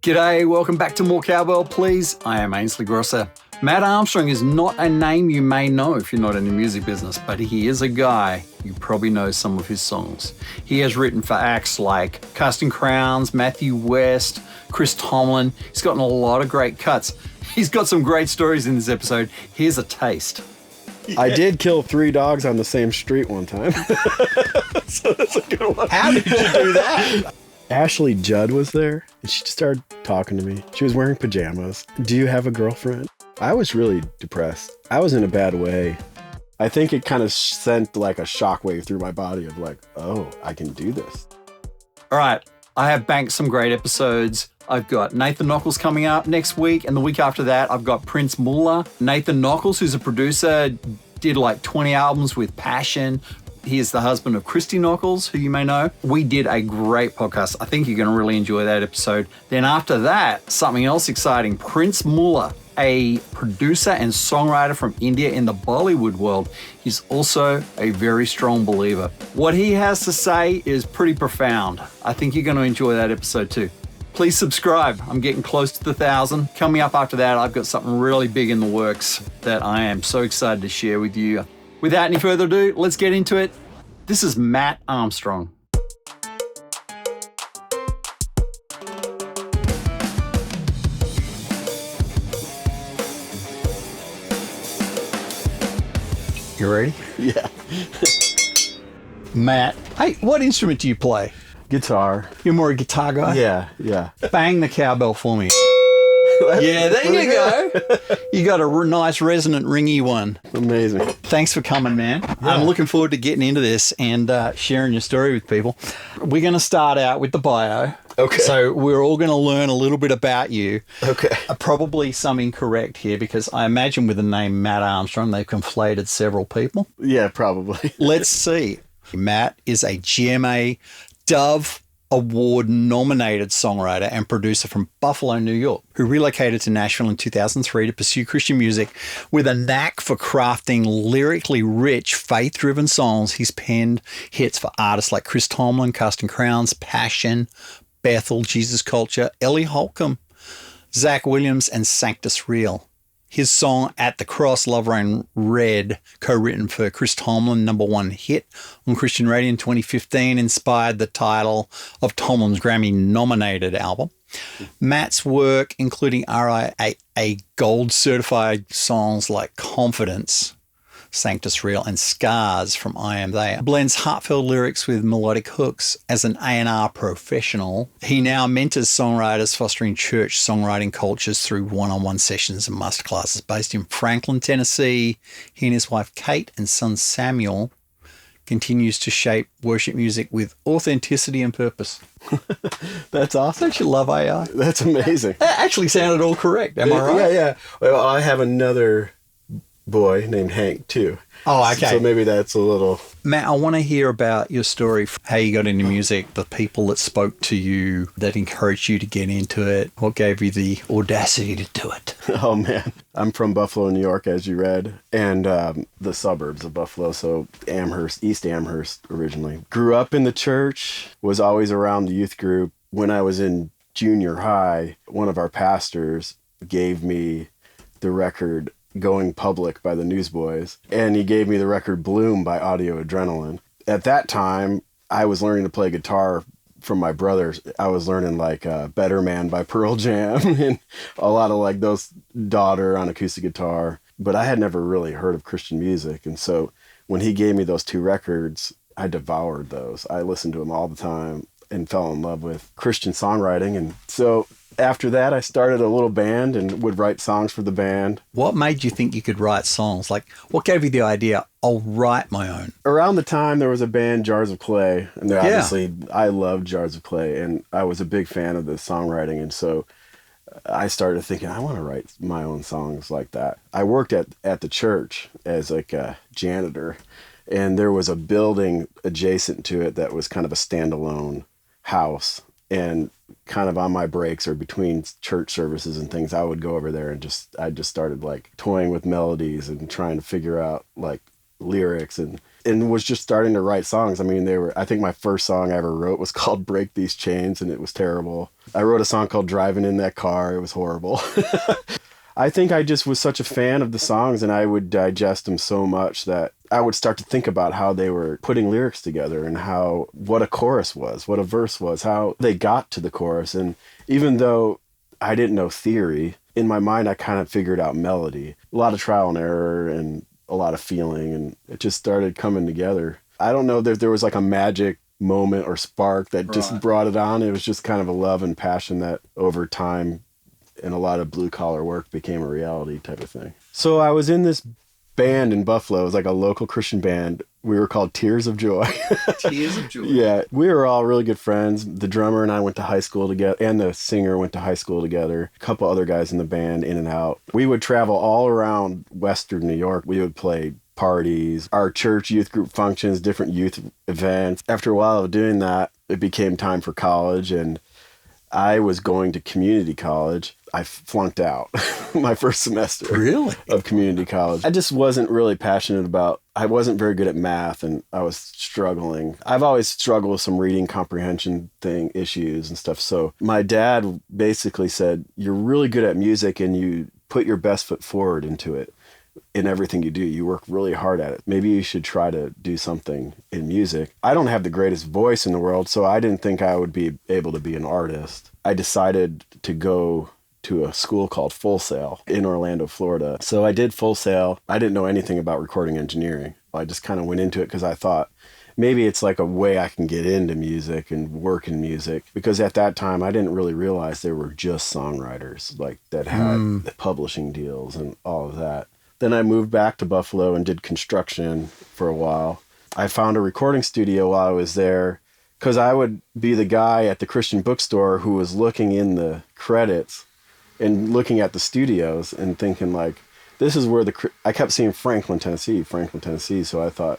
G'day, welcome back to More Cowbell, please. I am Ainsley Grosser. Matt Armstrong is not a name you may know if you're not in the music business, but he is a guy you probably know some of his songs. He has written for acts like Casting Crowns, Matthew West, Chris Tomlin. He's gotten a lot of great cuts. He's got some great stories in this episode. Here's a taste. I did kill 3 dogs on the same street one time. So that's a good one. How did you do that? Ashley Judd was there, and she just started talking to me. She was wearing pajamas. Do you have a girlfriend? I was really depressed. I was in a bad way. I think it kind of sent like a shockwave through my body of like, oh, I can do this. All right, I have banked some great episodes. I've got Nathan Nockels coming up next week, and the week after that, I've got Prince Muller. Nathan Nockels, who's a producer, did like 20 albums with Passion. He is the husband of Christy Nockels, who you may know. We did a great podcast. I think you're going to really enjoy that episode. Then after that, something else exciting. Prince Muller, a producer and songwriter from India in the Bollywood world. He's also a very strong believer. What he has to say is pretty profound. I think you're going to enjoy that episode too. Please subscribe. I'm getting close to the 1,000. Coming up after that, I've got something really big in the works that I am so excited to share with you. Without any further ado, let's get into it. This is Matt Armstrong. You ready? Yeah. Matt, hey, what instrument do you play? Guitar. You're more a guitar guy? Yeah. Bang the cowbell for me. Yeah, there you go. You got a nice resonant ringy one. Amazing. Thanks for coming, man. Yeah. I'm looking forward to getting into this and sharing your story with people. We're going to start out with the bio. Okay. So we're all going to learn a little bit about you. Okay. Probably some incorrect here because I imagine with the name Matt Armstrong, they've conflated several people. Yeah, probably. Let's see. Matt is a GMA Dove Award nominated songwriter and producer from Buffalo, New York, who relocated to Nashville in 2003 to pursue Christian music. With a knack for crafting lyrically rich, faith-driven songs, he's penned hits for artists like Chris Tomlin, Casting Crowns, Passion, Bethel, Jesus Culture, Ellie Holcomb, Zach Williams, and Sanctus Real. His song At the Cross, Love Rain Red, co-written for Chris Tomlin, #1 hit on Christian radio in 2015, inspired the title of Tomlin's Grammy-nominated album. Matt's work, including RIAA Gold-certified songs like Confidence, Sanctus Real, and Scars from I Am They, blends heartfelt lyrics with melodic hooks. As an A&R professional, he now mentors songwriters, fostering church songwriting cultures through one-on-one sessions and masterclasses. Based in Franklin, Tennessee, he and his wife Kate and son Samuel continues to shape worship music with authenticity and purpose. That's awesome. Don't you love AI? That's amazing. That actually sounded all correct. Am I right? Yeah. Well, I have another boy named Hank too. Oh, okay. So maybe that's a little... Matt, I want to hear about your story, how you got into music, the people that spoke to you, that encouraged you to get into it. What gave you the audacity to do it? Oh, man. I'm from Buffalo, New York, as you read, and the suburbs of Buffalo, so Amherst, East Amherst originally. Grew up in the church, was always around the youth group. When I was in junior high, one of our pastors gave me the record Going Public by the Newsboys, and he gave me the record Bloom by Audio Adrenaline. At that time, I was learning to play guitar from my brothers. I was learning like Better Man by Pearl Jam and a lot of like those Daughter on acoustic guitar, but I had never really heard of Christian music. And so when he gave me those 2 records, I devoured those. I listened to them all the time and fell in love with Christian songwriting. And so after that, I started a little band and would write songs for the band. What made you think you could write songs? Like, what gave you the idea, I'll write my own? Around the time, there was a band, Jars of Clay. And obviously, I loved Jars of Clay, and I was a big fan of the songwriting. And so I started thinking, I want to write my own songs like that. I worked at the church as like a janitor, and there was a building adjacent to it that was kind of a standalone house. And kind of on my breaks or between church services and things, I would go over there and I just started like toying with melodies and trying to figure out like lyrics and was just starting to write songs. I mean, I think my first song I ever wrote was called Break These Chains, and it was terrible. I wrote a song called Driving in That Car. It was horrible. I think I just was such a fan of the songs, and I would digest them so much that I would start to think about how they were putting lyrics together and what a chorus was, what a verse was, how they got to the chorus. And even though I didn't know theory, in my mind, I kind of figured out melody. A lot of trial and error and a lot of feeling, and it just started coming together. I don't know that there was like a magic moment or spark that just brought it on. It was just kind of a love and passion that over time and a lot of blue collar work became a reality type of thing. So I was in this band in Buffalo. It was like a local Christian band. We were called Tears of Joy. Tears of Joy. Yeah, we were all really good friends. The drummer and I went to high school together, and the singer went to high school together. A couple other guys in the band, in and out. We would travel all around Western New York. We would play parties, our church youth group functions, different youth events. After a while of doing that, it became time for college, and I was going to community college. I flunked out my first semester of community college. I just wasn't really passionate I wasn't very good at math, and I was struggling. I've always struggled with some reading comprehension issues and stuff. So my dad basically said, you're really good at music and you put your best foot forward into it. In everything you do, you work really hard at it. Maybe you should try to do something in music. I don't have the greatest voice in the world, so I didn't think I would be able to be an artist. I decided to go to a school called Full Sail in Orlando, Florida. So I did Full Sail. I didn't know anything about recording engineering. I just kind of went into it because I thought maybe it's like a way I can get into music and work in music. Because at that time, I didn't really realize there were just songwriters like that had publishing deals and all of that. Then I moved back to Buffalo and did construction for a while. I found a recording studio while I was there because I would be the guy at the Christian bookstore who was looking in the credits and looking at the studios and thinking like, this is where I kept seeing Franklin, Tennessee. So I thought,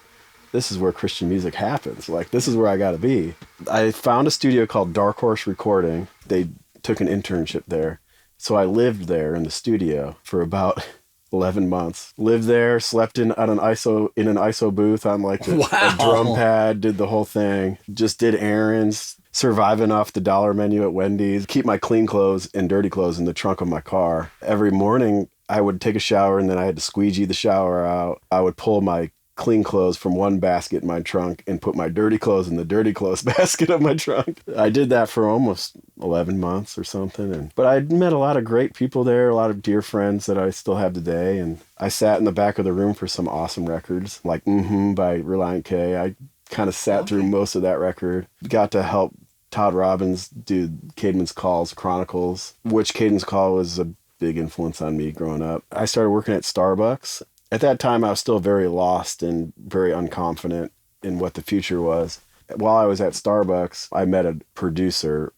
this is where Christian music happens. Like, this is where I got to be. I found a studio called Darkhorse Recording. They took an internship there. So I lived there in the studio for about 11 months. Lived there, slept in an ISO booth on like a drum pad, did the whole thing. Just did errands, surviving off the dollar menu at Wendy's, keep my clean clothes and dirty clothes in the trunk of my car. Every morning I would take a shower and then I had to squeegee the shower out. I would pull my clean clothes from one basket in my trunk and put my dirty clothes in the dirty clothes basket of my trunk. I did that for almost 11 months or something. But I met a lot of great people there, a lot of dear friends that I still have today. And I sat in the back of the room for some awesome records, like by Reliant K. I kind of sat through most of that record. Got to help Todd Robbins do Caedmon's Call's Chronicles, which Caedmon's Call was a big influence on me growing up. I started working at Starbucks. At that time, I was still very lost and very unconfident in what the future was. While I was at Starbucks, I met a producer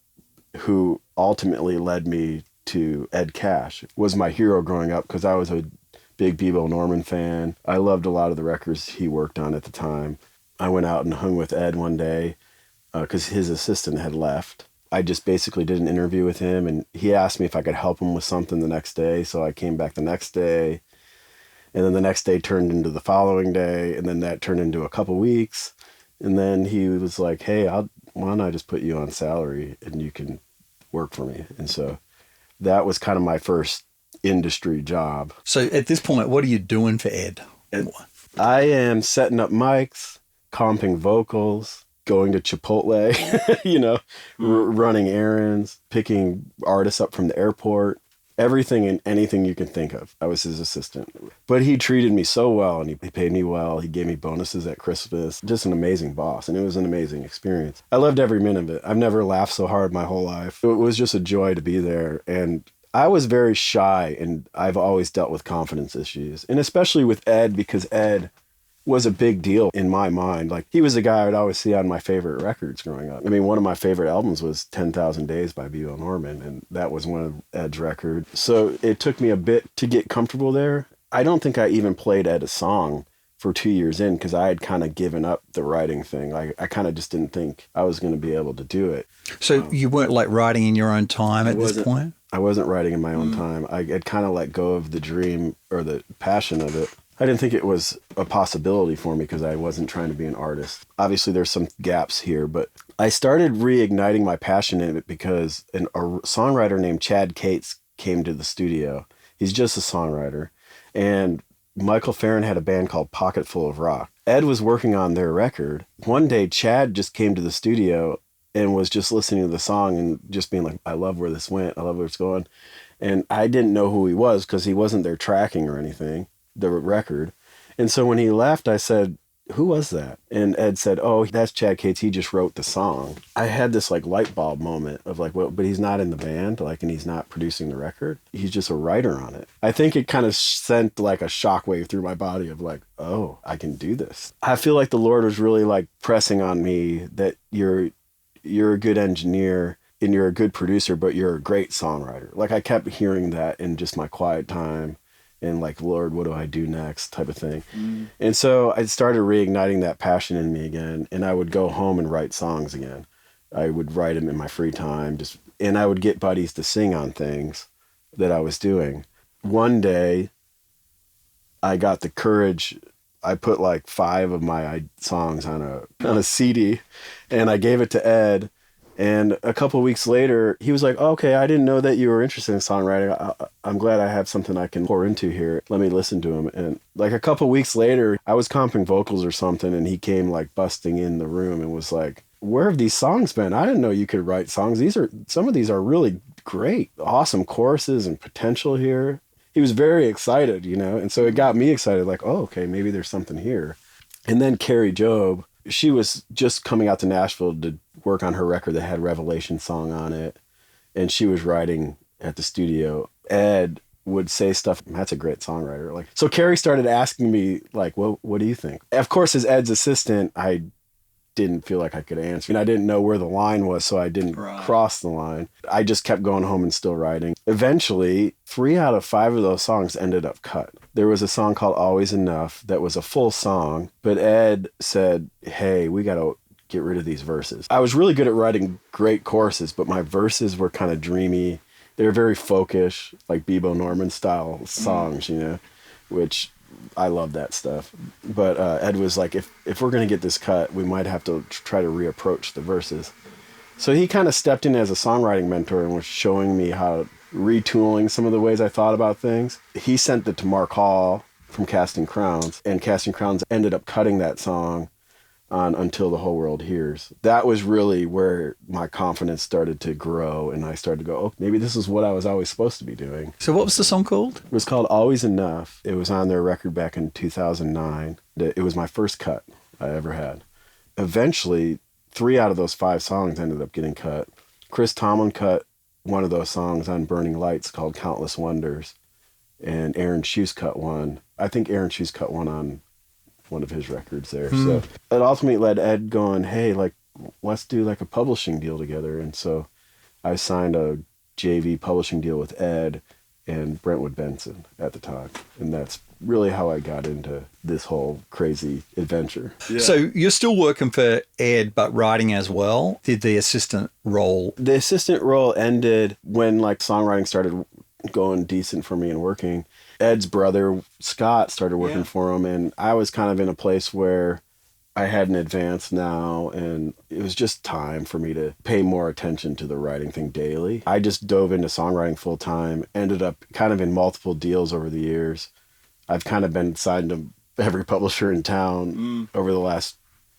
who ultimately led me to Ed Cash. Was my hero growing up because I was a big Bebo Norman fan. I loved a lot of the records he worked on at the time. I went out and hung with Ed one day because his assistant had left. I just basically did an interview with him, and he asked me if I could help him with something the next day. So I came back the next day. And then the next day turned into the following day, and then that turned into a couple weeks. And then he was like, hey, why don't I just put you on salary and you can work for me? And so that was kind of my first industry job. So at this point, what are you doing for Ed? I am setting up mics, comping vocals, going to Chipotle, running errands, picking artists up from the airport. Everything and anything you can think of. I was his assistant. But he treated me so well, and he paid me well. He gave me bonuses at Christmas. Just an amazing boss, and it was an amazing experience. I loved every minute of it. I've never laughed so hard my whole life. It was just a joy to be there. And I was very shy, and I've always dealt with confidence issues. And especially with Ed, because Ed was a big deal in my mind. Like, he was the guy I would always see on my favorite records growing up. I mean, one of my favorite albums was 10,000 Days by Bebo Norman, and that was one of Ed's records. So it took me a bit to get comfortable there. I don't think I even played Ed a song for 2 years in because I had kind of given up the writing thing. I kind of just didn't think I was going to be able to do it. So you weren't like writing in your own time at this point? I wasn't writing in my own time. I had kind of let go of the dream or the passion of it. I didn't think it was a possibility for me because I wasn't trying to be an artist. Obviously, there's some gaps here, but I started reigniting my passion in it because a songwriter named Chad Cates came to the studio. He's just a songwriter. And Michael Farron had a band called Pocket Full of Rock. Ed was working on their record. One day, Chad just came to the studio and was just listening to the song and just being like, I love where this went. I love where it's going. And I didn't know who he was because he wasn't there tracking or anything, the record. And so when he left, I said, who was that? And Ed said, oh, that's Chad Cates. He just wrote the song. I had this like light bulb moment of like, well, but he's not in the band, like, and he's not producing the record. He's just a writer on it. I think it kind of sent like a shockwave through my body of like, oh, I can do this. I feel like the Lord was really like pressing on me that you're a good engineer and you're a good producer, but you're a great songwriter. Like I kept hearing that in just my quiet time and like, Lord, what do I do next type of thing. And so I started reigniting that passion in me again. And I would go home and write songs again. I would write them in my free time, and I would get buddies to sing on things that I was doing. One day I got the courage. I put like 5 of my songs on a CD and I gave it to Ed. And a couple of weeks later, he was like, oh, okay, I didn't know that you were interested in songwriting. I'm glad I have something I can pour into here. Let me listen to him. And like a couple of weeks later, I was comping vocals or something, and he came like busting in the room and was like, where have these songs been? I didn't know you could write songs. Some of these are really great, awesome choruses and potential here. He was very excited, and so it got me excited, like, oh, okay, maybe there's something here. And then Carrie Job, she was just coming out to Nashville to work on her record that had Revelation song on it. And she was writing at the studio. Ed would say stuff, that's a great songwriter. Like, so Carrie started asking me, like, well, what do you think? Of course, as Ed's assistant, I didn't feel like I could answer. And I didn't know where the line was, so I didn't cross the line. I just kept going home and still writing. Eventually, 3 out of 5 of those songs ended up cut. There was a song called Always Enough that was a full song, but Ed said, hey, we got to get rid of these verses. I was really good at writing great choruses, but my verses were kind of dreamy. They were very folkish, like Bebo Norman style songs, which I love that stuff. But Ed was like, if we're going to get this cut, we might have to try to reapproach the verses. So he kind of stepped in as a songwriting mentor and was showing me how retooling some of the ways I thought about things. He sent it to Mark Hall from Casting Crowns, and Casting Crowns ended up cutting that song on Until the Whole World Hears. That was really where my confidence started to grow, and I started to go, oh, maybe this is what I was always supposed to be doing. So what was the song called? It was called Always Enough. It was on their record back in 2009. It was my first cut I ever had. Eventually, 3 out of those 5 songs ended up getting cut. Chris Tomlin cut one of those songs on Burning Lights called Countless Wonders, and Aaron Shoes cut one. I think Aaron Shoes cut one on one of his records there. So it ultimately led Ed going, hey, like, let's do like a publishing deal together. And so I signed a JV publishing deal with Ed and Brentwood Benson at the time. And that's really how I got into this whole crazy adventure. Yeah. So you're still working for Ed, but writing as well? Did the assistant role? The assistant role ended when like songwriting started going decent for me and working. Ed's brother, Scott, started working for him, and I was kind of in a place where I had an advance now, and it was just time for me to pay more attention to the writing thing daily. I just dove into songwriting full time, ended up kind of in multiple deals over the years. I've kind of been signed to every publisher in town over the last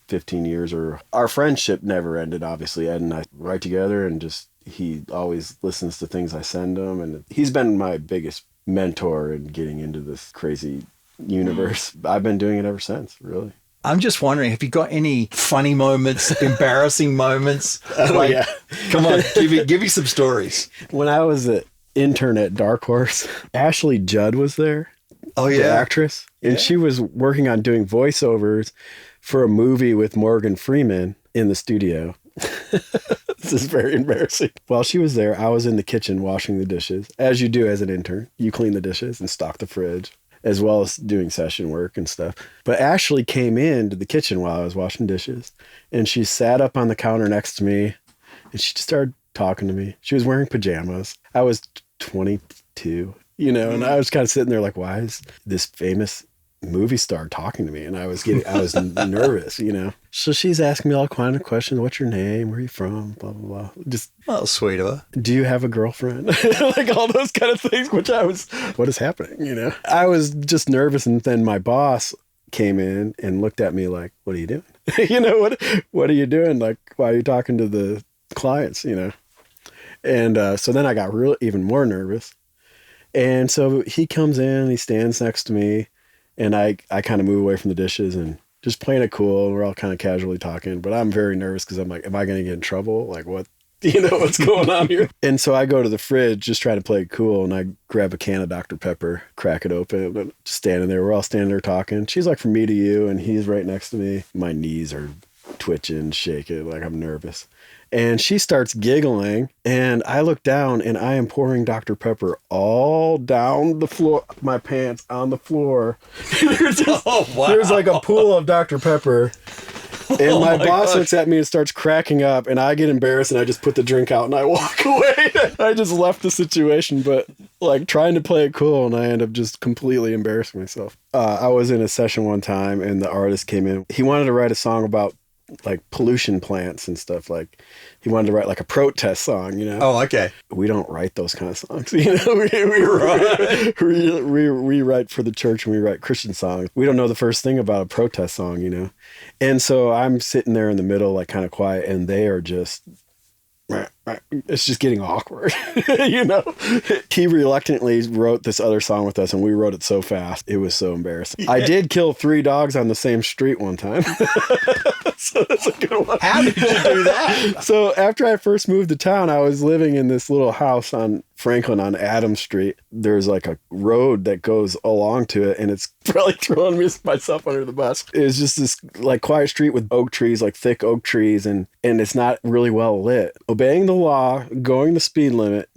15 years. Or our friendship never ended, obviously. Ed and I write together, and just he always listens to things I send him, and he's been my biggest mentor in getting into this crazy universe. I've been doing it ever since, really. I'm just wondering, have you got any funny moments, embarrassing moments? Yeah. Come on, give me some stories. When I was an intern at Darkhorse, Ashley Judd was there. Oh, yeah. The actress. And she was working on doing voiceovers for a movie with Morgan Freeman in the studio. This is very embarrassing. While she was there, I was in the kitchen washing the dishes. As you do as an intern. You clean the dishes and stock the fridge, as well as doing session work and stuff. But Ashley came into the kitchen while I was washing dishes, and she sat up on the counter next to me, and she just started talking to me. She was wearing pajamas. I was 22, and I was kind of sitting there like, why is this famous movie star talking to me, and I was nervous, you know. So she's asking me all kinds of questions. What's your name? Where are you from? Blah, blah, blah. Just, oh, sweet of her. Do you have a girlfriend? Like all those kind of things, which what is happening, you know? I was just nervous, and then my boss came in and looked at me like, what are you doing? You know, what are you doing? Like, why are you talking to the clients, you know? And so then I got even more nervous. And so he comes in and he stands next to me, and I kind of move away from the dishes and just playing it cool. We're all kind of casually talking, but I'm very nervous because I'm like, am I going to get in trouble? Like, what, you know, what's going on here? And so I go to the fridge, just trying to play it cool, and I grab a can of Dr. Pepper, crack it open, and just standing there. We're all standing there talking. She's like, from me to you, and he's right next to me. My knees are twitching, shaking, like I'm nervous. And she starts giggling, and I look down, and I am pouring Dr. Pepper all down the floor, my pants on the floor. There's like a pool of Dr. Pepper. And my boss looks at me and starts cracking up, and I get embarrassed, and I just put the drink out and I walk away. I just left the situation, but like trying to play it cool, and I end up just completely embarrassing myself. I was in a session one time, and the artist came in. He wanted to write a song about like pollution plants and stuff. Like he wanted to write like a protest song, you know? Oh, okay. We don't write those kind of songs, you know? We write for the church, and we write Christian songs. We don't know the first thing about a protest song, you know? And so I'm sitting there in the middle, like kind of quiet, and they are just, it's just getting awkward, you know? He reluctantly wrote this other song with us, and we wrote it so fast. It was so embarrassing. Yeah. I did kill 3 dogs on the same street one time. So that's a good one. How did you do that? So after I first moved to town, I was living in this little house on Franklin on Adams Street. There's like a road that goes along to it, and it's probably throwing myself under the bus. It's just this like quiet street with oak trees, like thick oak trees, and it's not really well lit. Obeying the law, going the speed limit,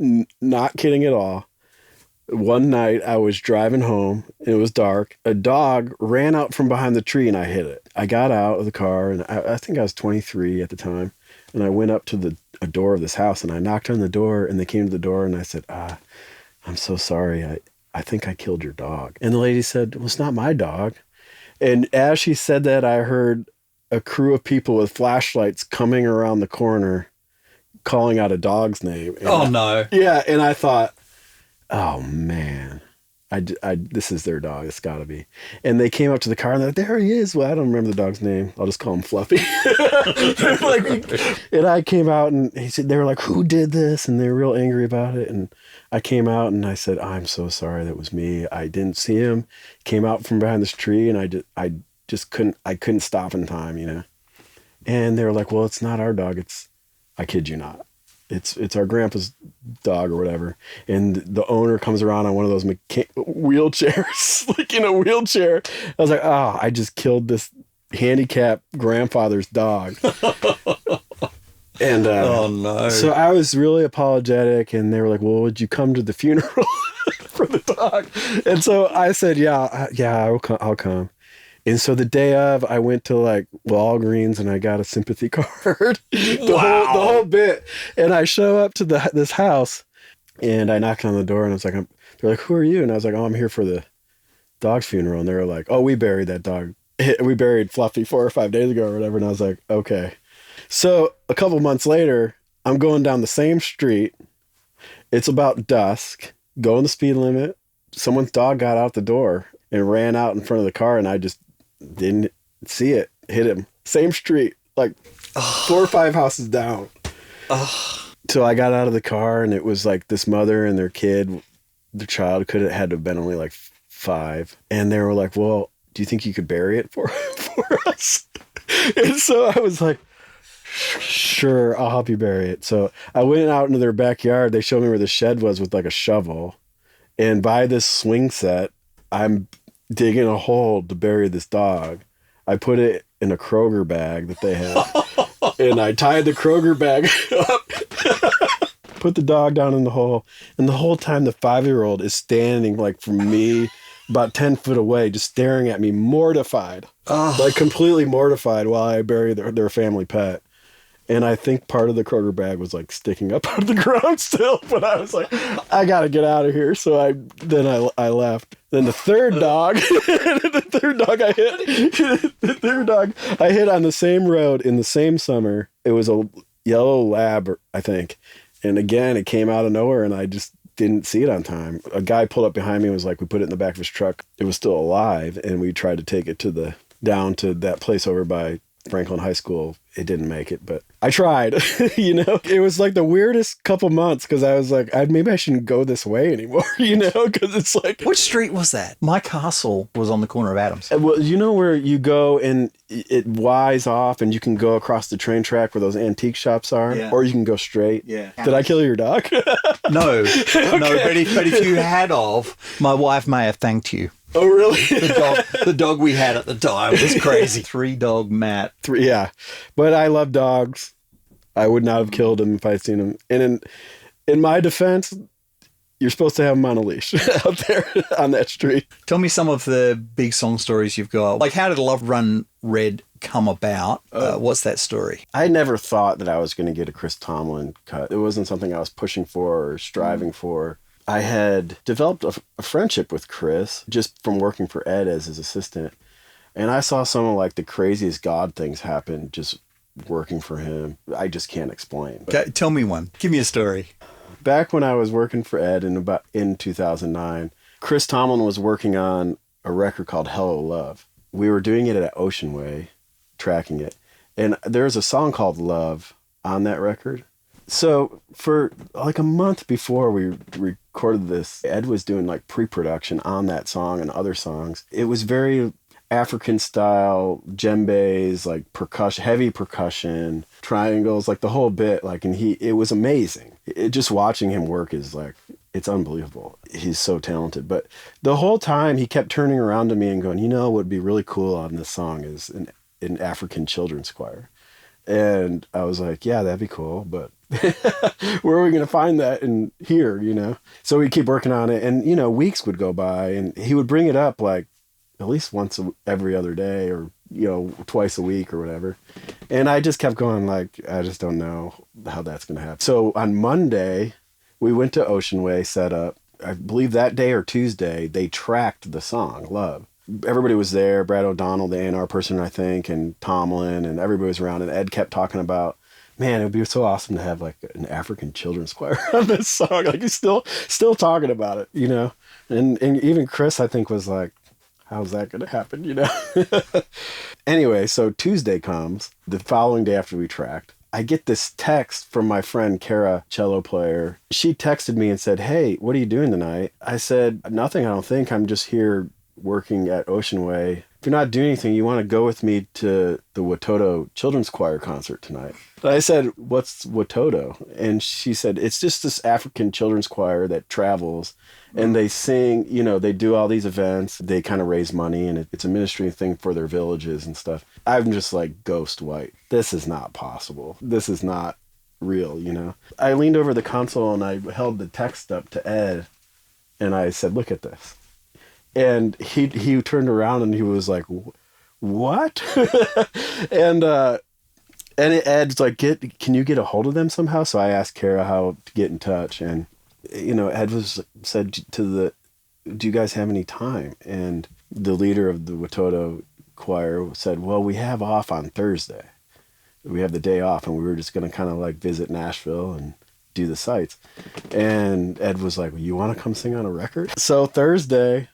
not kidding at all. One night I was driving home, and it was dark. A dog ran out from behind the tree, and I hit it. I got out of the car, and I think I was 23 at the time, and I went up to a door of this house, and I knocked on the door, and they came to the door, and I said, I'm so sorry. I think I killed your dog. And the lady said, well, it's not my dog. And as she said that, I heard a crew of people with flashlights coming around the corner, calling out a dog's name. And no. Yeah, and I thought, oh, man, this is their dog. It's got to be. And they came up to the car, and they're like, there he is. Well, I don't remember the dog's name. I'll just call him Fluffy. And I came out, and they were like, who did this? And they were real angry about it. And I came out, and I said, I'm so sorry. That was me. I didn't see him. Came out from behind this tree, and I just couldn't stop in time, you know. And they were like, well, it's not our dog. I kid you not. It's our grandpa's dog or whatever. And the owner comes around on one of those wheelchairs, like in a wheelchair. I was like, I just killed this handicapped grandfather's dog. And oh no. So I was really apologetic, and they were like, well, would you come to the funeral for the dog? And so I said, yeah, I'll come. And so the day of, I went to like Walgreens, and I got a sympathy card, the whole bit. And I show up to this house, and I knocked on the door, and I was like, they're like, who are you? And I was like, I'm here for the dog's funeral. And they were like, oh, we buried that dog. We buried Fluffy 4 or 5 days ago or whatever. And I was like, okay. So a couple months later, I'm going down the same street. It's about dusk, going the speed limit. Someone's dog got out the door and ran out in front of the car, and I just didn't see it. Hit him. Same street, like 4 or 5 houses down. So I got out of the car, and it was like this mother and their kid. The child had to have been only like 5. And they were like, well, do you think you could bury it for us? And so I was like, sure, I'll help you bury it. So I went out into their backyard. They showed me where the shed was with like a shovel. And by this swing set, I'm digging a hole to bury this dog. I put it in a Kroger bag that they had. And I tied the Kroger bag up, put the dog down in the hole. And the whole time, the 5-year-old is standing like from me about 10 foot away, just staring at me, mortified, like completely mortified while I bury their family pet. And I think part of the Kroger bag was like sticking up out of the ground still, but I was like, I gotta get out of here. So I left. Then the third dog, I hit on the same road in the same summer. It was a yellow lab, I think. And again, it came out of nowhere and I just didn't see it on time. A guy pulled up behind me and was like, we put it in the back of his truck. It was still alive. And we tried to take it down to that place over by Franklin High School. It didn't make it, but I tried. It was like the weirdest couple months because I was like, maybe I shouldn't go this way anymore, because it's like. Which street was that? My castle was on the corner of Adams. Well, where you go and it Y's off and you can go across the train track where those antique shops are, or you can go straight. Yeah. Did I kill your dog? No, okay. No, but if you had my wife may have thanked you. Oh, really? The dog we had at the time was crazy. 3-dog Matt. Yeah. But I love dogs. I would not have killed him if I'd seen him. And in my defense, you're supposed to have him on a leash out there on that street. Tell me some of the big song stories you've got. Like, how did Love Run Red come about? What's that story? I never thought that I was going to get a Chris Tomlin cut. It wasn't something I was pushing for or striving for. I had developed a friendship with Chris just from working for Ed as his assistant. And I saw some of like the craziest God things happen just working for him. I just can't explain. Okay, tell me one. Give me a story. Back when I was working for Ed in 2009, Chris Tomlin was working on a record called Hello Love. We were doing it at Ocean Way, tracking it. And there's a song called Love on that record. So for like a month before we recorded this, Ed was doing like pre-production on that song and other songs. It was very African style, djembes, like percussion, heavy percussion, triangles, like the whole bit. Like, and it was amazing. Just watching him work is like, it's unbelievable. He's so talented. But the whole time he kept turning around to me and going, what would be really cool on this song is an African children's choir. And I was like, yeah, that'd be cool, but where are we going to find that in here, So we'd keep working on it, and, weeks would go by, and he would bring it up like at least once every other day or, twice a week or whatever. And I just kept going like, I just don't know how that's going to happen. So on Monday, we went to Ocean Way, set up. I believe that day or Tuesday, they tracked the song, Love. Everybody was there, Brad O'Donnell, the A&R person, I think, and Tomlin, and everybody was around, and Ed kept talking about, man, it would be so awesome to have like an African children's choir on this song. Like he's still talking about it, and even Chris, I think, was like, how's that going to happen, Anyway, so Tuesday comes, the following day after we tracked. I get this text from my friend Kara, cello player. She texted me and said, hey, what are you doing tonight? I said, nothing, I don't think. I'm just here working at Ocean Way. If you're not doing anything, you want to go with me to the Watoto Children's Choir concert tonight. I said, what's Watoto? And she said, it's just this African children's choir that travels and they sing, they do all these events. They kind of raise money and it's a ministry thing for their villages and stuff. I'm just like ghost white. This is not possible. This is not real, I leaned over the console and I held the text up to Ed and I said, look at this. And he turned around and he was like, what? and Ed's like, can you get a hold of them somehow? So I asked Kara how to get in touch. And, Ed said do you guys have any time? And the leader of the Watoto choir said, well, we have off on Thursday. We have the day off and we were just going to kind of like visit Nashville and do the sights. And Ed was like, well, you want to come sing on a record? So Thursday,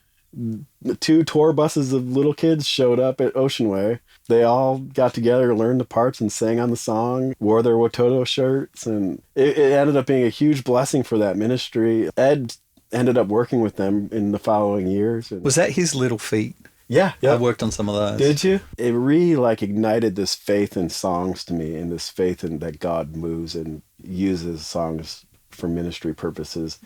2 tour buses of little kids showed up at Ocean Way. They all got together, learned the parts, and sang on the song, wore their Watoto shirts, and it ended up being a huge blessing for that ministry. Ed ended up working with them in the following years. Was that his Little Feet? Yeah. I worked on some of those. Did you? It really ignited this faith in songs to me, and this faith in that God moves and uses songs for ministry purposes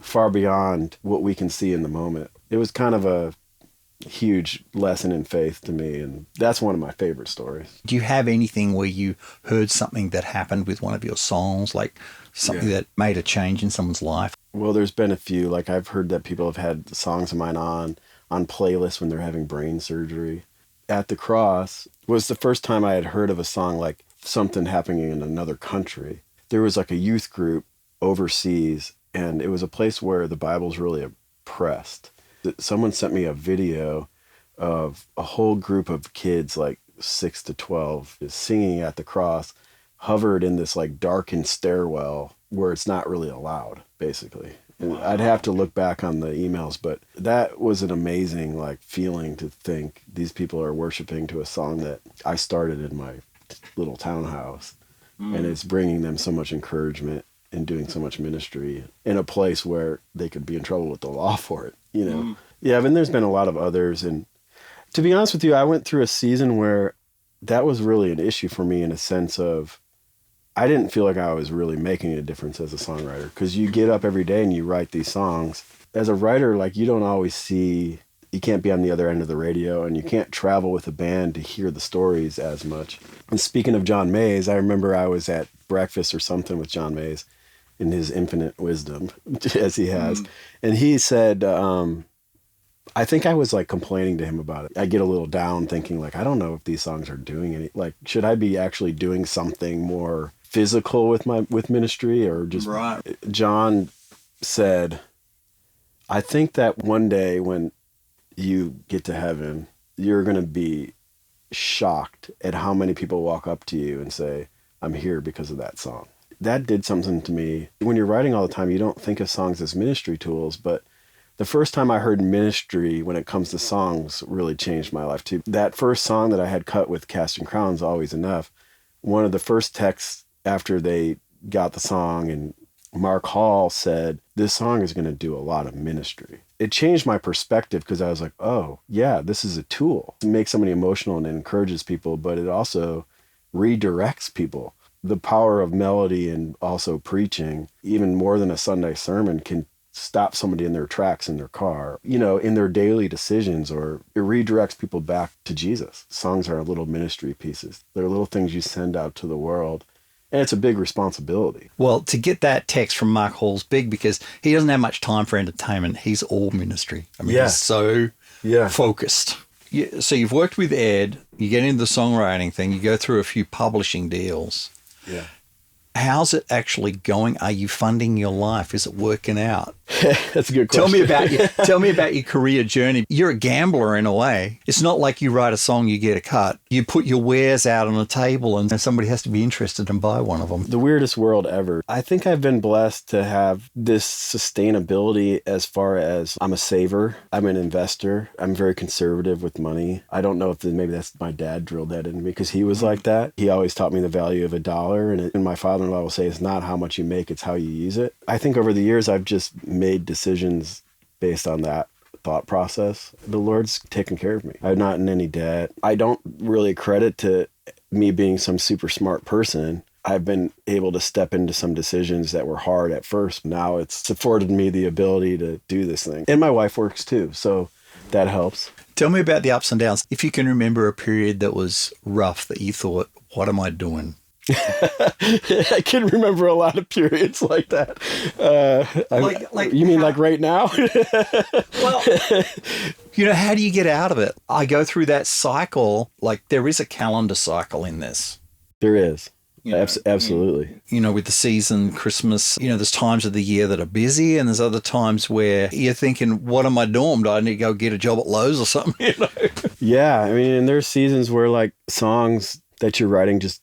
far beyond what we can see in the moment. It was kind of a huge lesson in faith to me, and that's one of my favorite stories. Do you have anything where you heard something that happened with one of your songs, like something that made a change in someone's life? Well, there's been a few. Like I've heard that people have had songs of mine on playlists when they're having brain surgery. At the Cross was the first time I had heard of a song like something happening in another country. There was like a youth group overseas, and it was a place where the Bible's really oppressed. Someone sent me a video of a whole group of kids, like 6 to 12, singing at the cross, hovered in this like darkened stairwell where it's not really allowed, basically. And I'd have to look back on the emails, but that was an amazing like feeling to think these people are worshiping to a song that I started in my little townhouse. And it's bringing them so much encouragement and doing so much ministry in a place where they could be in trouble with the law for it, you know? Yeah, but there's been a lot of others. And to be honest with you, I went through a season where that was really an issue for me in a sense of I didn't feel like I was really making a difference as a songwriter, because you get up every day and you write these songs. As a writer, like you don't always see, you can't be on the other end of the radio, and you can't travel with a band to hear the stories as much. And speaking of John Mays, I remember I was at breakfast or something with John Mays in his infinite wisdom, as he has. And he said, I think I was like complaining to him about it. I get a little down thinking like, I don't know if these songs are doing any, like, should I be actually doing something more physical with ministry or just, right. John said, I think that one day when you get to heaven, you're going to be shocked at how many people walk up to you and say, I'm here because of that song. That did something to me. When you're writing all the time, you don't think of songs as ministry tools, but the first time I heard ministry when it comes to songs really changed my life too. That first song that I had cut with Casting Crowns, Always Enough, one of the first texts after they got the song, and Mark Hall said, this song is going to do a lot of ministry. It changed my perspective because I was like, oh, yeah, this is a tool. It makes somebody emotional and it encourages people, but it also redirects people. The power of melody and also preaching, even more than a Sunday sermon, can stop somebody in their tracks in their car, you know, in their daily decisions, or it redirects people back to Jesus. Songs are little ministry pieces. They're little things you send out to the world. And it's a big responsibility. Well, to get that text from Mark Hall's big because he doesn't have much time for entertainment. He's all ministry. I mean, he's so focused. So you've worked with Ed, you get into the songwriting thing, you go through a few publishing deals. Yeah. How's it actually going? Are you funding your life? Is it working out? That's a good question. Tell me about your career journey. You're a gambler in a way. It's not like you write a song, you get a cut. You put your wares out on a table and somebody has to be interested and buy one of them. The weirdest world ever. I think I've been blessed to have this sustainability as far as I'm a saver. I'm an investor. I'm very conservative with money. I don't know if maybe that's my dad drilled that in me because he was like that. He always taught me the value of $1. And my father-in-law will say it's not how much you make, it's how you use it. I think over the years, I've just made decisions based on that thought process. The Lord's taken care of me. I'm not in any debt. I don't really credit to me being some super smart person. I've been able to step into some decisions that were hard at first. Now it's afforded me the ability to do this thing. And my wife works too, so that helps. Tell me about the ups and downs. If you can remember a period that was rough that you thought, what am I doing? I can remember a lot of periods like that. You mean like right now? Well, you know, how do you get out of it? I go through that cycle. Like there is a calendar cycle in this. There is. Absolutely. You know, with the season, Christmas, you know, there's times of the year that are busy and there's other times where you're thinking, what am I doing? Do I need to go get a job at Lowe's or something? You know? Yeah. I mean, and there's seasons where like songs that you're writing just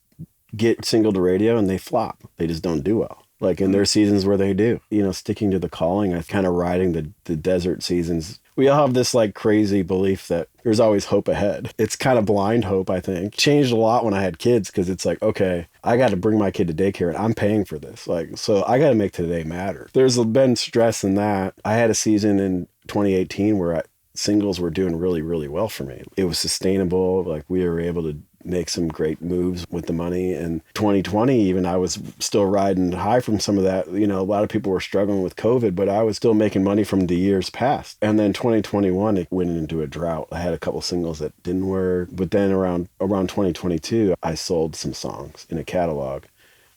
get single to radio and they flop. They just don't do well. Like, and there's seasons where they do. You know, sticking to the calling, I kind of riding the desert seasons. We all have this like crazy belief that there's always hope ahead. It's kind of blind hope, I think. Changed a lot when I had kids because it's like, okay, I got to bring my kid to daycare and I'm paying for this. Like, so I got to make today matter. There's been stress in that. I had a season in 2018 where singles were doing really, really well for me. It was sustainable. Like we were able to make some great moves with the money. And 2020, even I was still riding high from some of that. You know, a lot of people were struggling with COVID, but I was still making money from the years past. And then 2021, it went into a drought. I had a couple singles that didn't work. But then around 2022, I sold some songs in a catalog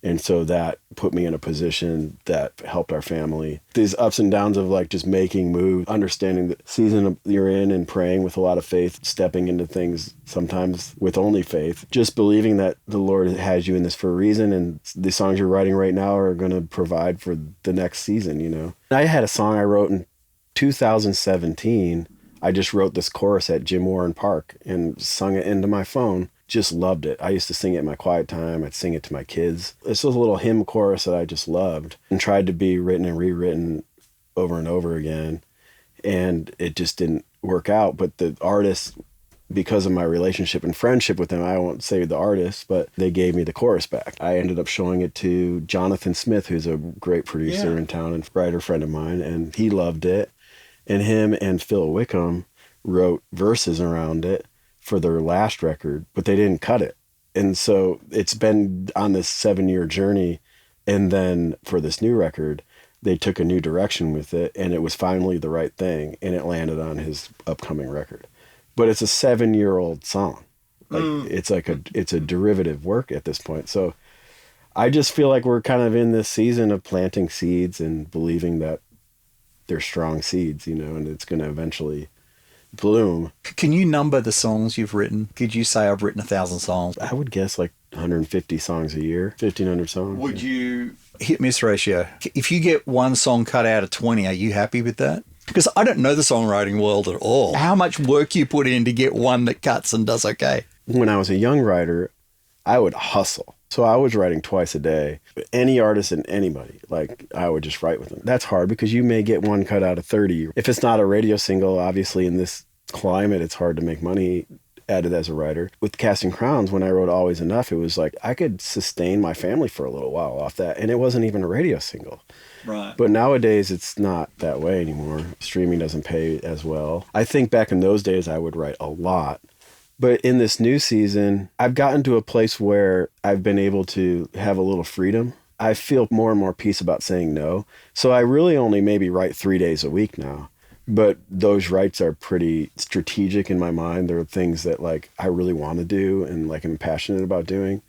And so that put me in a position that helped our family. These ups and downs of like just making moves, understanding the season you're in and praying with a lot of faith, stepping into things sometimes with only faith, just believing that the Lord has you in this for a reason, and the songs you're writing right now are going to provide for the next season, you know. I had a song I wrote in 2017. I just wrote this chorus at Jim Warren Park and sung it into my phone. Just loved it. I used to sing it in my quiet time. I'd sing it to my kids. This was a little hymn chorus that I just loved and tried to be written and rewritten over and over again. And it just didn't work out. But the artist, because of my relationship and friendship with them, I won't say the artist, but they gave me the chorus back. I ended up showing it to Jonathan Smith, who's a great producer in town and writer friend of mine, and he loved it. And him and Phil Wickham wrote verses around it for their last record, but they didn't cut it. And so it's been on this 7-year journey. And then for this new record, they took a new direction with it, and it was finally the right thing, and it landed on his upcoming record. But it's a 7-year-old song. Like it's a derivative work at this point. So I just feel like we're kind of in this season of planting seeds and believing that they're strong seeds, you know, and it's going to eventually bloom. Can you number the songs you've written? Could you say I've written 1,000 songs? I would guess like 150 songs a year, 1,500 songs. Would you hit miss ratio? If you get one song cut out of 20, are you happy with that? Because I don't know the songwriting world at all. How much work you put in to get one that cuts and does okay? When I was a young writer, I would hustle. So I was writing twice a day. Any artist and anybody, like I would just write with them. That's hard because you may get one cut out of 30. If it's not a radio single, obviously in this climate, it's hard to make money at it as a writer. With Casting Crowns, when I wrote Always Enough, it was like I could sustain my family for a little while off that. And it wasn't even a radio single. Right. But nowadays, it's not that way anymore. Streaming doesn't pay as well. I think back in those days, I would write a lot. But in this new season, I've gotten to a place where I've been able to have a little freedom. I feel more and more peace about saying no. So I really only maybe write 3 days a week now. But those writes are pretty strategic in my mind. They're things that like I really want to do and like I'm passionate about doing.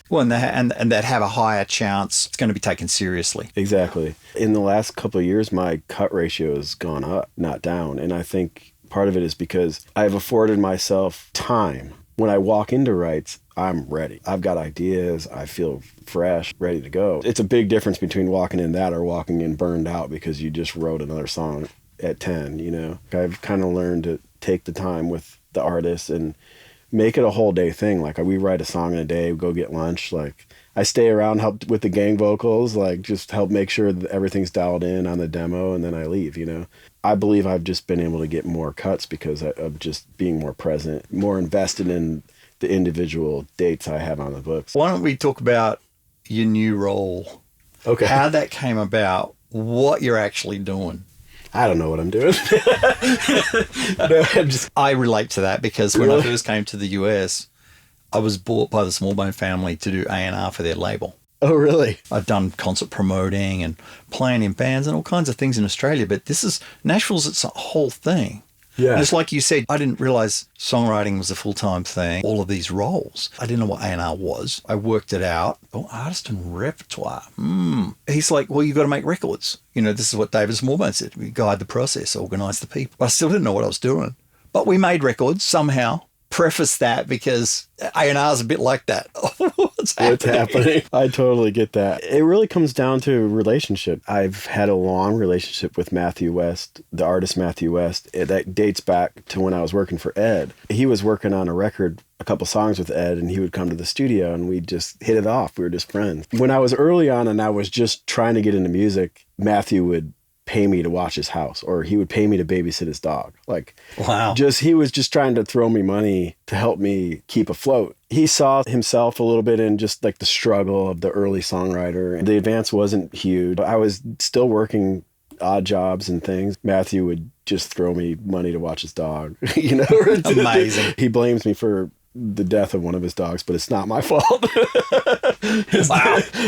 Well, and that have a higher chance it's going to be taken seriously. Exactly. In the last couple of years, my cut ratio has gone up, not down. And I think part of it is because I've afforded myself time. When I walk into writes, I'm ready. I've got ideas. I feel fresh, ready to go. It's a big difference between walking in that or walking in burned out because you just wrote another song at 10, you know. I've kind of learned to take the time with the artist and make it a whole day thing. Like we write a song in a day, we go get lunch. Like I stay around, help with the gang vocals, like just help make sure that everything's dialed in on the demo, and then I leave, you know. I believe I've just been able to get more cuts because of just being more present, more invested in the individual dates I have on the books. Why don't we talk about your new role? Okay. How that came about, what you're actually doing. I don't know what I'm doing. I relate to that because when I first came to the US, I was bought by the Smallbone family to do A&R for their label. Oh, really? I've done concert promoting and playing in bands and all kinds of things in Australia, but Nashville's its a whole thing. Yeah. And it's like you said, I didn't realize songwriting was a full-time thing, all of these roles. I didn't know what A&R was. I worked it out. Oh, artist and repertoire. He's like, well, you've got to make records. You know, this is what David Smallbone said. We guide the process, organize the people. I still didn't know what I was doing. But we made records somehow. Preface that because A&R is a bit like that. What's happening? I totally get that. It really comes down to relationship. I've had a long relationship with Matthew West, the artist Matthew West. That dates back to when I was working for Ed. He was working on a record, a couple songs with Ed, and he would come to the studio and we'd just hit it off. We were just friends. When I was early on and I was just trying to get into music, Matthew would pay me to watch his house, or he would pay me to babysit his dog. Like, wow. He was just trying to throw me money to help me keep afloat. He saw himself a little bit in just like the struggle of the early songwriter. And the advance wasn't huge. I was still working odd jobs and things. Matthew would just throw me money to watch his dog. You know, amazing. He blames me for the death of one of his dogs, but it's not my fault.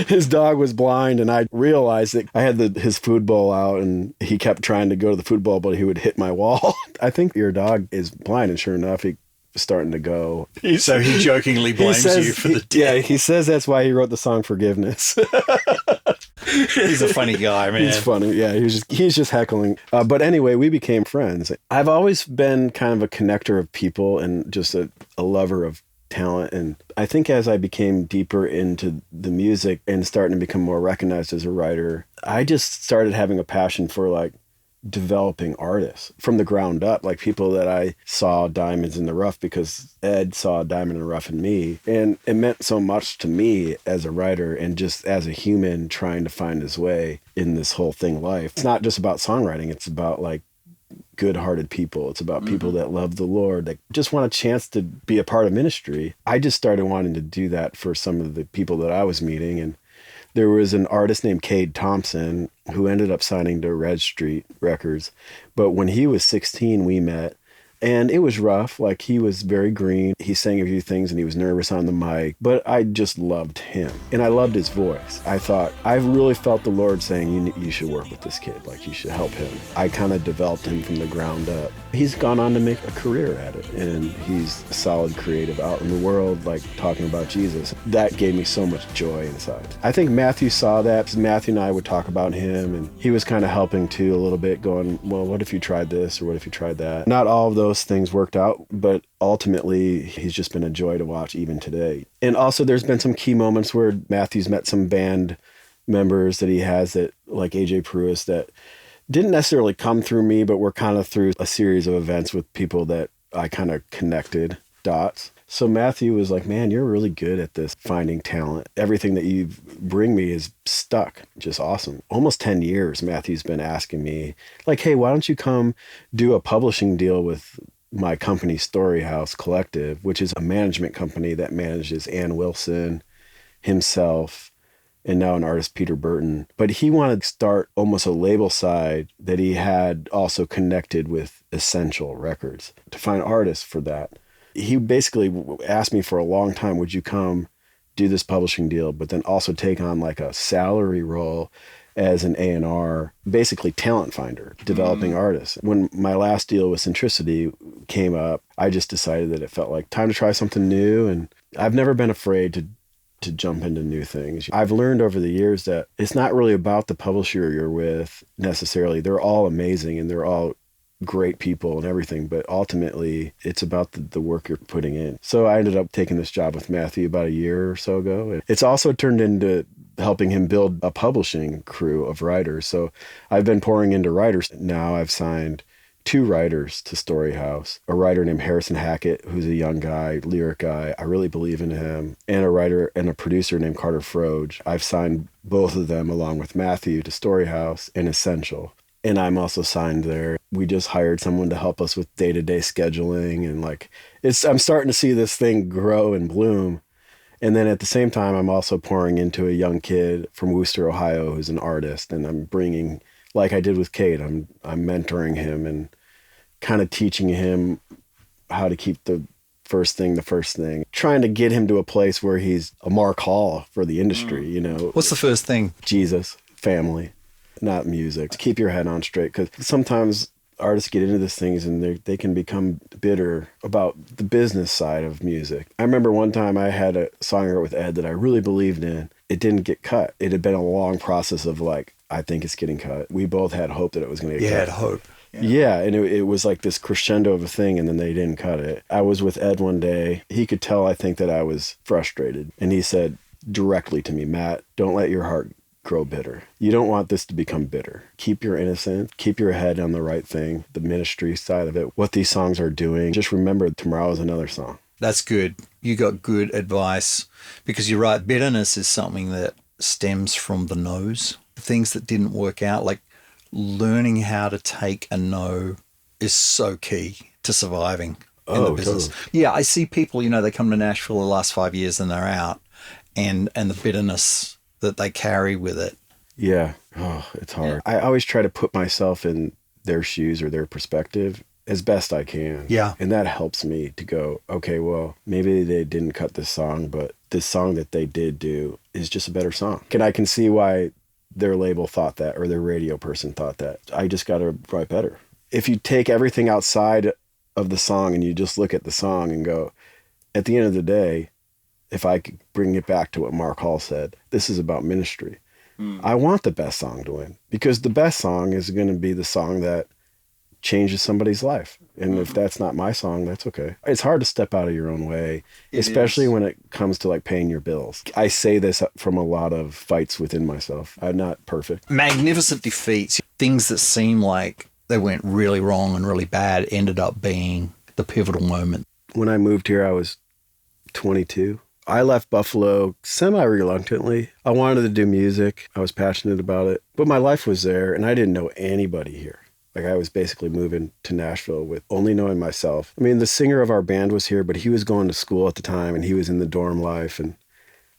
His dog was blind, and I realized that I had his food bowl out, and he kept trying to go to the food bowl, but he would hit my wall. I think your dog is blind, and sure enough, he starting to go. So he jokingly blames you for the death. Yeah, he says that's why he wrote the song Forgiveness. He's a funny guy, man. He's funny. Yeah, he's just heckling. But anyway, we became friends. I've always been kind of a connector of people and just a lover of talent. And I think as I became deeper into the music and starting to become more recognized as a writer, I just started having a passion for like developing artists from the ground up, like people that I saw diamonds in the rough because Ed saw a diamond in the rough in me. And it meant so much to me as a writer and just as a human trying to find his way in this whole thing life. It's not just about songwriting. It's about like good-hearted people. It's about people that love the Lord, that just want a chance to be a part of ministry. I just started wanting to do that for some of the people that I was meeting. And there was an artist named Cade Thompson who ended up signing to Red Street Records. But when he was 16, we met. And it was rough. Like, he was very green. He sang a few things and he was nervous on the mic. But I just loved him. And I loved his voice. I thought, I really felt the Lord saying, you should work with this kid. Like, you should help him. I kind of developed him from the ground up. He's gone on to make a career at it. And he's a solid creative out in the world, like, talking about Jesus. That gave me so much joy inside. I think Matthew saw that, because Matthew and I would talk about him. And he was kind of helping, too, a little bit, going, well, what if you tried this or what if you tried that? Not all of those things worked out, but ultimately he's just been a joy to watch even today. And also there's been some key moments where Matthew's met some band members that he has that, like AJ Pruis, that didn't necessarily come through me, but were kind of through a series of events with people that I kind of connected dots. So Matthew was like, man, you're really good at this, finding talent. Everything that you bring me is stuck. Just awesome. Almost 10 years, Matthew's been asking me, like, hey, why don't you come do a publishing deal with my company, Storyhouse Collective, which is a management company that manages Ann Wilson, himself, and now an artist, Peter Burton. But he wanted to start almost a label side that he had also connected with Essential Records to find artists for that. He basically asked me for a long time, would you come do this publishing deal, but then also take on like a salary role as an A&R, basically talent finder, developing artists. When my last deal with Centricity came up, I just decided that it felt like time to try something new. And I've never been afraid to jump into new things. I've learned over the years that it's not really about the publisher you're with necessarily. They're all amazing and they're all great people and everything, but ultimately it's about the work you're putting in. So I ended up taking this job with Matthew about a year or so ago. And it's also turned into helping him build a publishing crew of writers. So I've been pouring into writers. Now I've signed 2 writers to Storyhouse, a writer named Harrison Hackett, who's a young guy, lyric guy. I really believe in him. And a writer and a producer named Carter Froge. I've signed both of them along with Matthew to Storyhouse and Essential. And I'm also signed there. We just hired someone to help us with day-to-day scheduling. And like, I'm starting to see this thing grow and bloom. And then at the same time, I'm also pouring into a young kid from Wooster, Ohio, who's an artist. And I'm bringing, like I did with Kate, I'm mentoring him and kind of teaching him how to keep the first thing, trying to get him to a place where he's a Mark Hall for the industry, you know. What's the first thing? Jesus, family, not music. Keep your head on straight, because sometimes artists get into these things and they can become bitter about the business side of music. I remember one time I had a song I wrote with Ed that I really believed in. It didn't get cut. It had been a long process of like, I think it's getting cut. We both had hope that it was going to get cut. You had hope. Yeah, and it was like this crescendo of a thing, and then they didn't cut it. I was with Ed one day. He could tell, I think, that I was frustrated. And he said directly to me, Matt, don't let your heart grow bitter. You don't want this to become bitter. Keep your innocence. Keep your head on the right thing, the ministry side of it, what these songs are doing. Just remember, tomorrow is another song. That's good. You got good advice, because you're right. Bitterness is something that stems from the no's. Things that didn't work out, like learning how to take a no is so key to surviving in the business. Totally. Yeah, I see people, they come to Nashville the last 5 years and they're out, and the bitterness that they carry with it. Yeah. Oh, it's hard. Yeah. I always try to put myself in their shoes or their perspective as best I can. Yeah. And that helps me to go, okay, well, maybe they didn't cut this song, but this song that they did do is just a better song. And I can see why their label thought that, or their radio person thought that. I just got to write better. If you take everything outside of the song and you just look at the song and go, at the end of the day, if I could bring it back to what Mark Hall said, this is about ministry. I want the best song to win because the best song is going to be the song that changes somebody's life. And if that's not my song, that's okay. It's hard to step out of your own way, especially when it comes to like paying your bills. I say this from a lot of fights within myself. I'm not perfect. Magnificent defeats, things that seem like they went really wrong and really bad, ended up being the pivotal moment. When I moved here, I was 22. I left Buffalo semi-reluctantly. I wanted to do music. I was passionate about it. But my life was there, and I didn't know anybody here. Like, I was basically moving to Nashville with only knowing myself. I mean, the singer of our band was here, but he was going to school at the time, and he was in the dorm life. And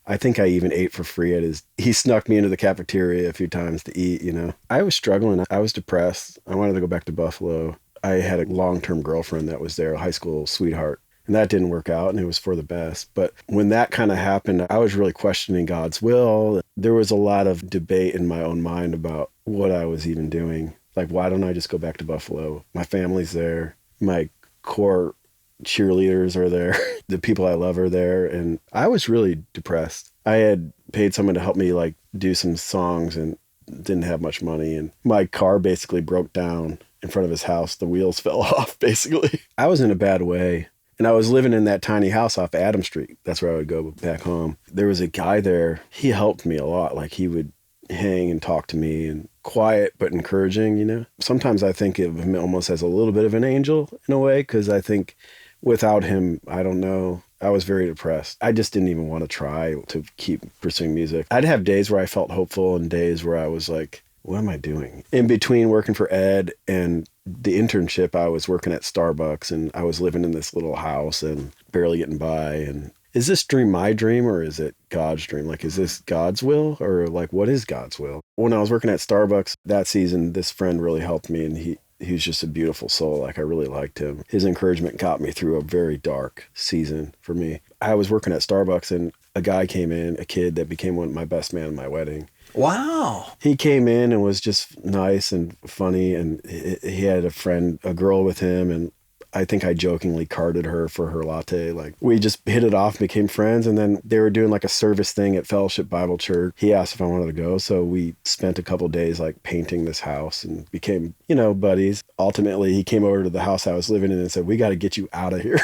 I think I even ate for free at his... He snuck me into the cafeteria a few times to eat, you know. I was struggling. I was depressed. I wanted to go back to Buffalo. I had a long-term girlfriend that was there, a high school sweetheart. And that didn't work out, and it was for the best. But when that kind of happened, I was really questioning God's will. There was a lot of debate in my own mind about what I was even doing. Like, why don't I just go back to Buffalo? My family's there. My core cheerleaders are there. The people I love are there. And I was really depressed. I had paid someone to help me, like, do some songs and didn't have much money. And my car basically broke down in front of his house. The wheels fell off, basically. I was in a bad way. And I was living in that tiny house off Adam Street. That's where I would go back home. There was a guy there. He helped me a lot. Like, he would hang and talk to me, and quiet but encouraging, you know. Sometimes I think of him almost as a little bit of an angel in a way, because I think without him, I don't know, I was very depressed. I just didn't even want to try to keep pursuing music. I'd have days where I felt hopeful and days where I was like, what am I doing? In between working for Ed and the internship, I was working at Starbucks, and I was living in this little house and barely getting by. And is this dream my dream, or is it God's dream? Like, is this God's will, or like, what is God's will? When I was working at Starbucks that season, this friend really helped me, and he was just a beautiful soul. Like, I really liked him. His encouragement got me through a very dark season for me. I was working at Starbucks, and a guy came in, a kid that became my best man at my wedding. Wow. He came in and was just nice and funny, and he had a girl with him, and I think I jokingly carded her for her latte. Like, we just hit it off, became friends, and then they were doing like a service thing at Fellowship Bible Church. He asked if I wanted to go, so we spent a couple of days like painting this house and became, you know, buddies. Ultimately, he came over to the house I was living in and said, we got to get you out of here.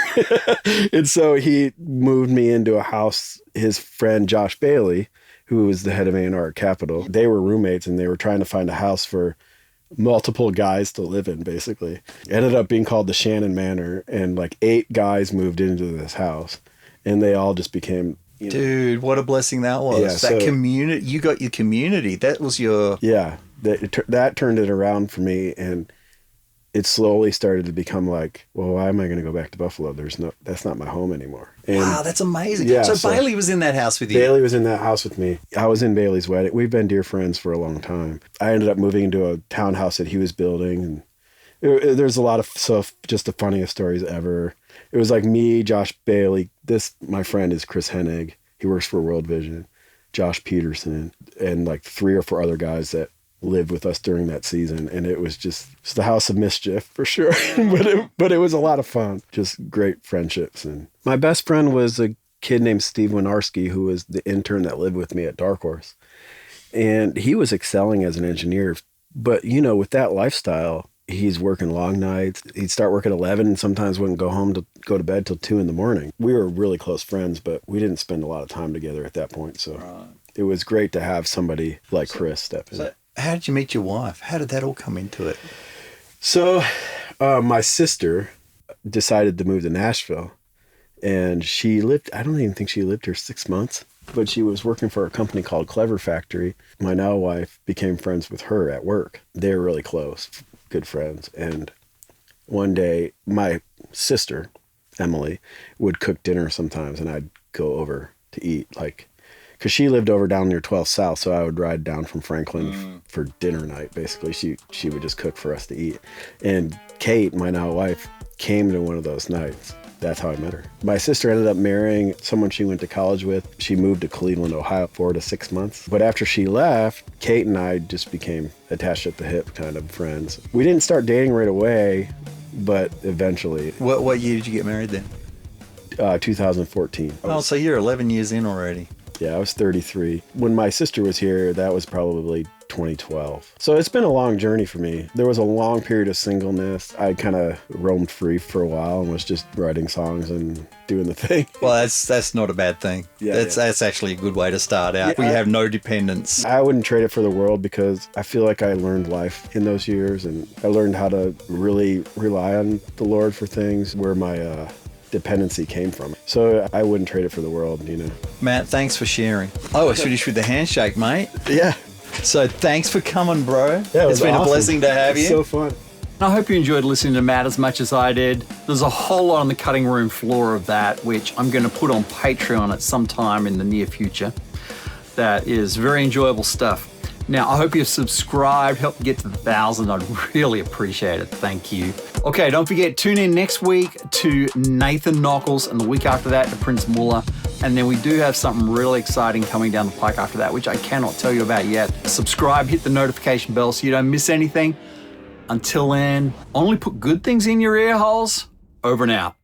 And so he moved me into a house. His friend Josh Bailey, who was the head of A&R at Capitol, they were roommates, and they were trying to find a house for multiple guys to live in, basically. It ended up being called the Shannon Manor, and like 8 guys moved into this house, and they all just became, you know. Dude, what a blessing that was. Yeah, that community, you got your community. That was your... Yeah, that turned it around for me, and it slowly started to become like, well, why am I going to go back to Buffalo? That's not my home anymore. And wow, that's amazing. Yeah, so Bailey was in that house with you? Bailey was in that house with me. I was in Bailey's wedding. We've been dear friends for a long time. I ended up moving into a townhouse that he was building, and there's a lot of stuff, just the funniest stories ever. It was like me, Josh Bailey. My friend is Chris Hennig. He works for World Vision. Josh Peterson, and like 3 or 4 other guys that lived with us during that season, and it was just the house of mischief for sure. but it was a lot of fun. Just great friendships. And my best friend was a kid named Steve Winarski, who was the intern that lived with me at Darkhorse, and he was excelling as an engineer. But you know, with that lifestyle, he's working long nights. He'd start work at 11 and sometimes wouldn't go to bed till 2 a.m. We were really close friends, but we didn't spend a lot of time together at that point. So It was great to have somebody like Chris step in. How did you meet your wife? How did that all come into it? So my sister decided to move to Nashville, and I don't even think she lived here 6 months, but she was working for a company called Clever Factory. My now wife became friends with her at work. They were really close, good friends. And one day my sister, Emily, would cook dinner sometimes, and I'd go over to eat, because she lived over down near 12th South, so I would ride down from Franklin for dinner night, basically. She would just cook for us to eat. And Kate, my now wife, came to one of those nights. That's how I met her. My sister ended up marrying someone she went to college with. She moved to Cleveland, Ohio, 4 to 6 months. But after she left, Kate and I just became attached at the hip kind of friends. We didn't start dating right away, but eventually, What year did you get married then? 2014. Oh, so you're 11 years in already. Yeah, I was 33. When my sister was here, that was probably 2012. So it's been a long journey for me. There was a long period of singleness. I kind of roamed free for a while and was just writing songs and doing the thing. Well, that's not a bad thing. Yeah, That's actually a good way to start out. Yeah, We have no dependence. I wouldn't trade it for the world because I feel like I learned life in those years, and I learned how to really rely on the Lord for things where my dependency came from. So I wouldn't trade it for the world, you know. Matt, thanks for sharing. I always finish with the handshake, mate. Yeah. So thanks for coming, bro. Yeah, It's been a blessing to have you. So fun. I hope you enjoyed listening to Matt as much as I did. There's a whole lot on the cutting room floor of that, which I'm going to put on Patreon at some time in the near future. That is very enjoyable stuff. Now, I hope you've subscribed, helped get to the 1,000. I'd really appreciate it. Thank you. Okay, don't forget, tune in next week to Nathan Nockels, and the week after that to Prince Muller. And then we do have something really exciting coming down the pike after that, which I cannot tell you about yet. Subscribe, hit the notification bell so you don't miss anything. Until then, only put good things in your ear holes. Over and out.